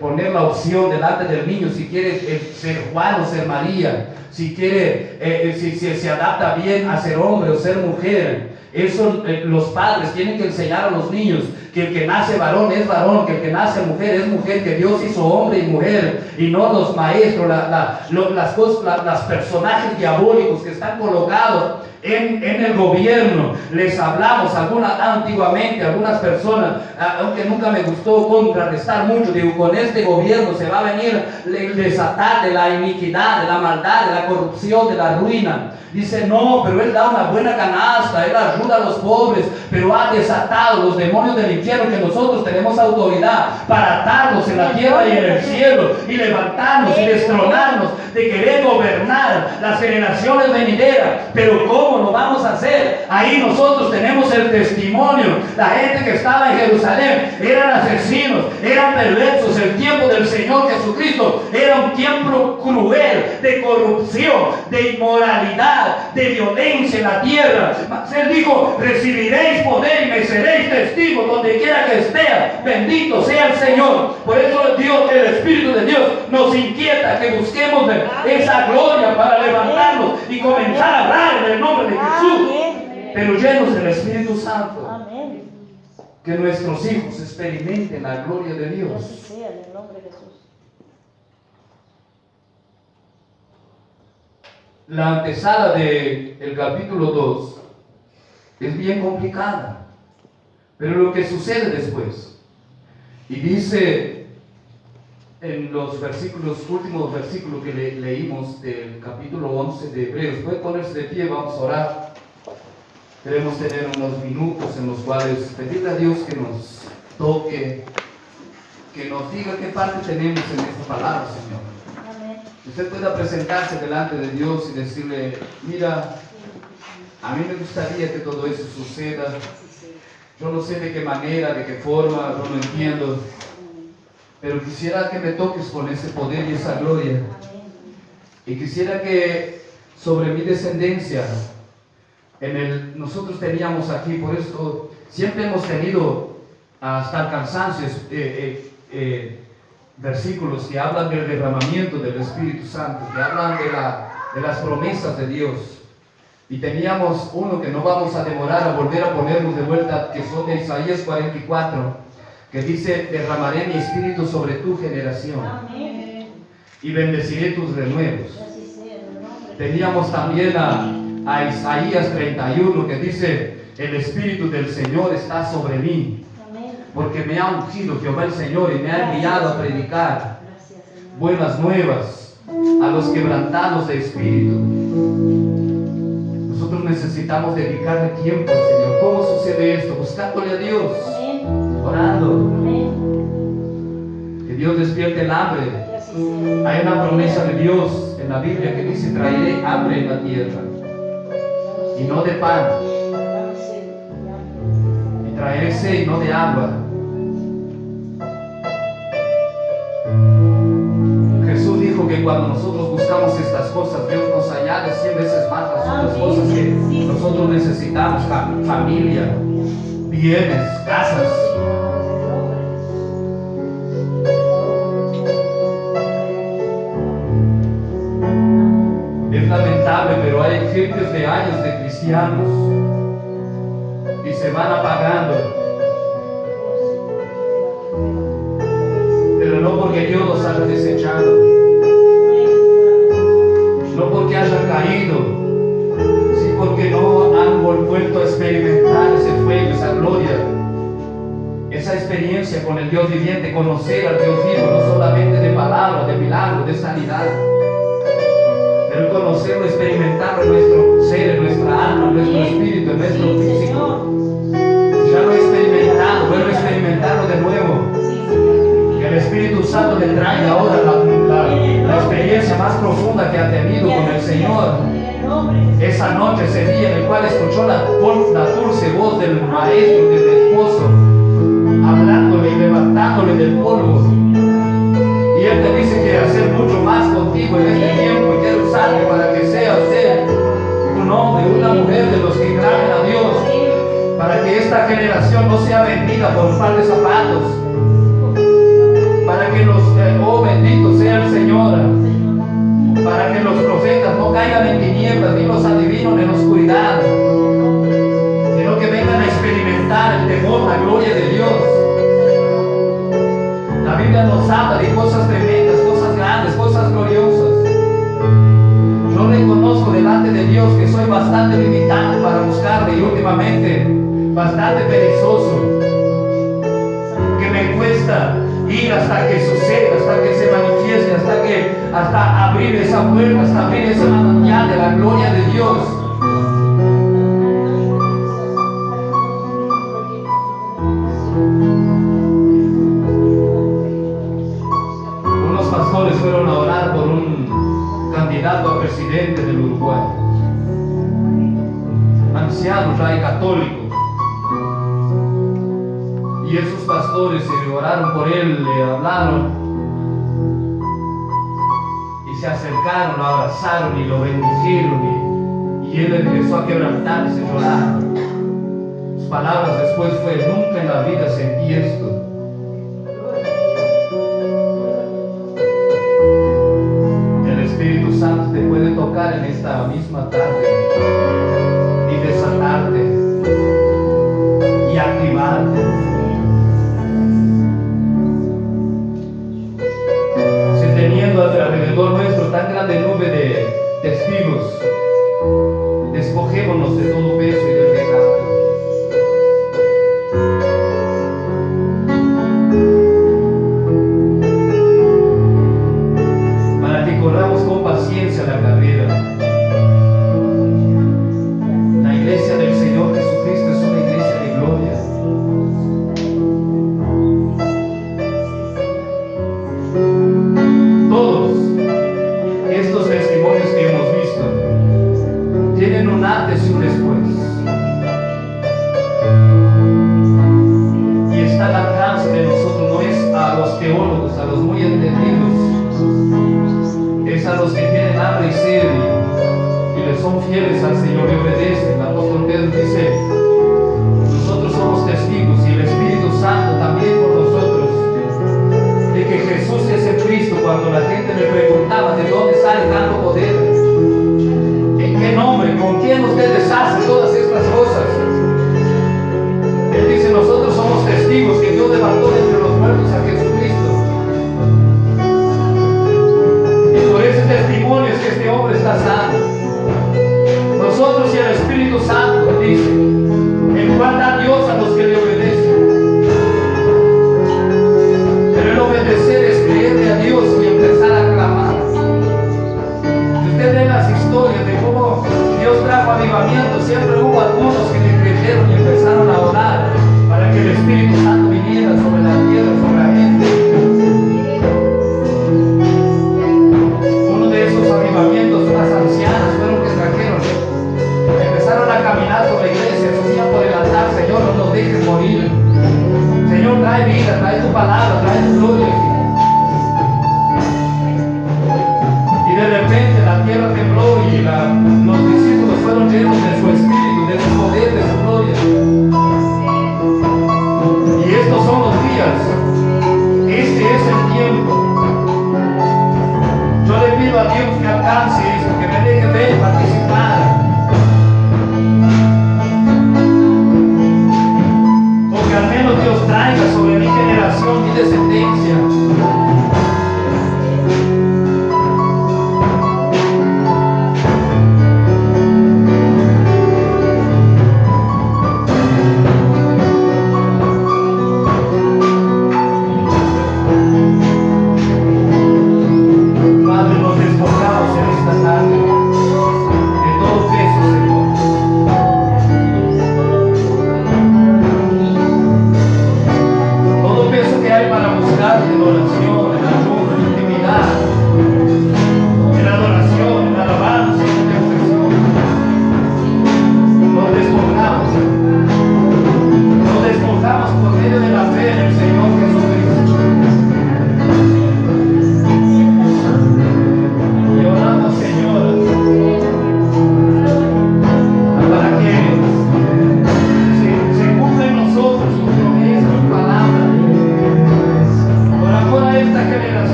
poner la opción delante del niño, si quiere ser Juan o ser María, si quiere, si se adapta bien a ser hombre o ser mujer. Eso los padres tienen que enseñar a los niños que el que nace varón es varón, que el que nace mujer es mujer, que Dios hizo hombre y mujer, y no los maestros, las personajes diabólicos que están colocados en el gobierno. Les hablamos antiguamente, algunas personas, aunque nunca me gustó contrarrestar mucho, digo, con este gobierno se va a venir el desatar de la iniquidad, de la maldad, de la corrupción, de la ruina. Dice, no, pero Él da una buena canasta, Él ayuda a los pobres, pero ha desatado los demonios del infierno, que nosotros tenemos autoridad para atarlos en la tierra y en el cielo, y levantarnos y destronarnos de querer gobernar las generaciones venideras. Pero ¿cómo lo vamos a hacer? Ahí nosotros tenemos el testimonio. La gente que estaba en Jerusalén eran asesinos, eran perversos. El tiempo del Señor Jesucristo era un tiempo cruel, de corrupción, de inmoralidad, de violencia en la tierra. Él dijo, recibiréis poder y me seréis testigos donde quiera que esté. Bendito sea el Señor. Por eso Dios, el Espíritu de Dios nos inquieta que busquemos esa gloria para levantarnos y comenzar a hablar en el nombre de Jesús, pero llenos del Espíritu Santo. Amén. Que nuestros hijos experimenten la gloria de Que Dios. así sea en el nombre de Jesús. La antesala del capítulo 2 es bien complicada, pero lo que sucede después, y dice en los últimos versículos que leímos del capítulo 11 de Hebreos, puede ponerse de pie, vamos a orar. Queremos tener unos minutos en los cuales pedirle a Dios que nos toque, que nos diga qué parte tenemos en esta palabra, Señor. Usted pueda presentarse delante de Dios y decirle, mira, a mí me gustaría que todo eso suceda. Yo no sé de qué manera, de qué forma, yo no entiendo, pero quisiera que me toques con ese poder y esa gloria. Y quisiera que sobre mi descendencia, nosotros teníamos aquí, por eso siempre hemos tenido hasta el cansancio, versículos que hablan del derramamiento del Espíritu Santo, que hablan de las promesas de Dios. Y teníamos uno que no vamos a demorar a volver a ponernos de vuelta, que son de Isaías 44, que dice, derramaré mi espíritu sobre tu generación. Amén. Y bendeciré tus renuevos. Que así sea en el nombre. Teníamos también a Isaías 31, que dice, el Espíritu del Señor está sobre mí, porque me ha ungido Jehová el Señor y me ha enviado a predicar buenas nuevas a los quebrantados de espíritu. Nosotros necesitamos dedicarle tiempo al Señor. ¿Cómo sucede esto? Buscándole a Dios, orando. Que Dios despierte el hambre. Hay una promesa de Dios en la Biblia que dice, traeré hambre en la tierra y no de pan, y traeré sed y no de agua. Jesús dijo que cuando nosotros buscamos estas cosas, Dios nos añade 100 veces más las otras cosas que nosotros necesitamos: familia, bienes, casas. Es lamentable, pero hay ejemplos de años de cristianos y se van apagando. Pero no porque Dios los haya desechado, no porque hayan caído, sino porque no han vuelto a experimentar ese fuego, esa gloria, esa experiencia con el Dios viviente, conocer al Dios vivo, no solamente de palabras, de milagros, de sanidad. Pero conocerlo, experimentarlo en nuestro ser, en nuestra alma, en nuestro espíritu, en nuestro físico. Ya lo he experimentado, vuelvo a experimentarlo de nuevo. Que el Espíritu Santo le traiga ahora la experiencia más profunda que ha tenido con el Señor. Esa noche, ese día en el cual escuchó la dulce voz del maestro, del esposo, hablándole y levantándole del polvo. Y Él te dice que quiere hacer mucho más contigo en este tiempo y quiere usarte para que sea usted un hombre, una mujer de los que clamen a Dios, para que esta generación no sea vendida por un par de zapatos, para que los, oh bendito sea el Señor, para que los profetas no caigan en tinieblas, ni los adivinos en oscuridad, sino que vengan a experimentar el temor, la gloria de Dios. La Biblia nos habla de cosas tremendas, cosas grandes, cosas gloriosas. Yo reconozco delante de Dios que soy bastante limitado para buscarle y últimamente bastante perezoso, que me cuesta ir hasta que suceda, hasta que se manifieste, hasta abrir esa puerta, hasta abrir ese manantial de la gloria de Dios. Unos pastores fueron a orar por un candidato a presidente del Uruguay, anciano ya y católico. Y esos pastores se oraron por él, le hablaron y se acercaron, lo abrazaron y lo bendijeron y él empezó a quebrantarse, llorar. Sus palabras después fue: nunca en la vida sentí esto. El Espíritu Santo te puede tocar en esta misma tarde y desatarte y activarte. Alrededor nuestro tan grande nube de testigos, despojémonos de todo peso y del pecado. Para que corramos con paciencia la carrera. La iglesia del Señor Jesucristo es una iglesia de gloria. Estos testimonios que hemos visto tienen un antes y un después, y está al alcance de nosotros. No es a los teólogos, a los muy entendidos, es a los que tienen hambre y sed y le son fieles al Señor y obedecen. El apóstol Pedro dice: nosotros somos testigos, y el Espíritu Santo también con nosotros, de que Jesús es el Cristo. Cuando la gente le preguntaba de dónde sale tanto poder, en qué nombre, con quién ustedes hacen todas estas cosas, Él dice: nosotros somos testigos que Dios levantó de entre los muertos a Jesucristo, y por ese testimonio es que este hombre está sano. Nosotros y el Espíritu Santo, dice, el cual da Dios a los que le obedecen. Pero el obedecer es creerle a Dios y empezar a clamar. Si usted ve las historias de cómo Dios trajo avivamiento, siempre hubo algunos que le creyeron y empezaron a orar para que el Espíritu Santo viniera sobre la tierra, sobre la gente. Uno de esos avivamientos, unas ancianas fueron que trajeron, empezaron a caminar por la iglesia, subían por el altar: Señor, no nos dejes morir. Señor, trae vida, trae tu palabra, trae tu gloria. Y de repente la tierra tembló y los discípulos fueron llenos de su espíritu, de su poder, de su gloria. Y estos son los días, este es el tiempo. Yo le pido a Dios que alcance esto, que me deje ver, participar. Que al menos Dios traiga sobre mi generación, mi descendencia, Padre, nos despojamos en esta tarde.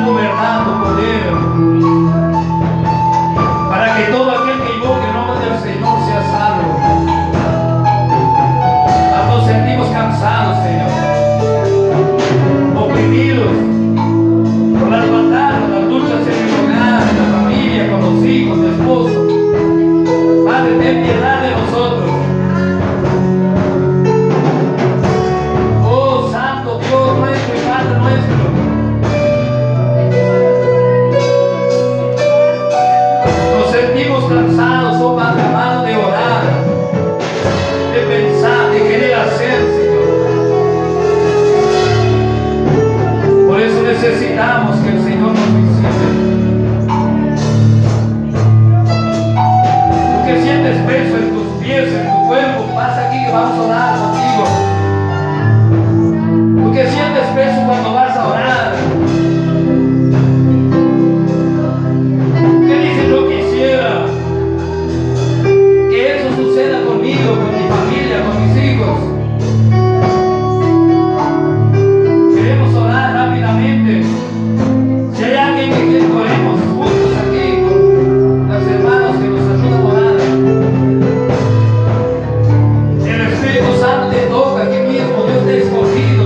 está gobernando poder, para que todo aquel que invoque el nombre del Señor sea salvo. Nos sentimos cansados, Señor, oprimidos por las batallas, las luchas en el hogar, en la familia, con los hijos, el esposo. Padre, ten piedad de nosotros. Oh, Santo Dios nuestro y Padre nuestro, nos sentimos cansados, oh Padre amado, de orar, de pensar, de querer hacer, Señor. Por eso necesitamos que el Señor nos visite. Tú que sientes peso en tus pies, en tu cuerpo, pasa aquí que vamos a orar contigo. Tú que sientes peso cuando vas a orar. ¿Qué dices? Yo quisiera que eso suceda conmigo, con mi familia, con mis hijos. Queremos orar rápidamente. Si hay alguien que quiere que oremos juntos aquí con los hermanos que nos ayudan a orar. El Espíritu Santo te toca aquí mismo, Dios te ha escogido.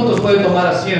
minutos pueden tomar asiento.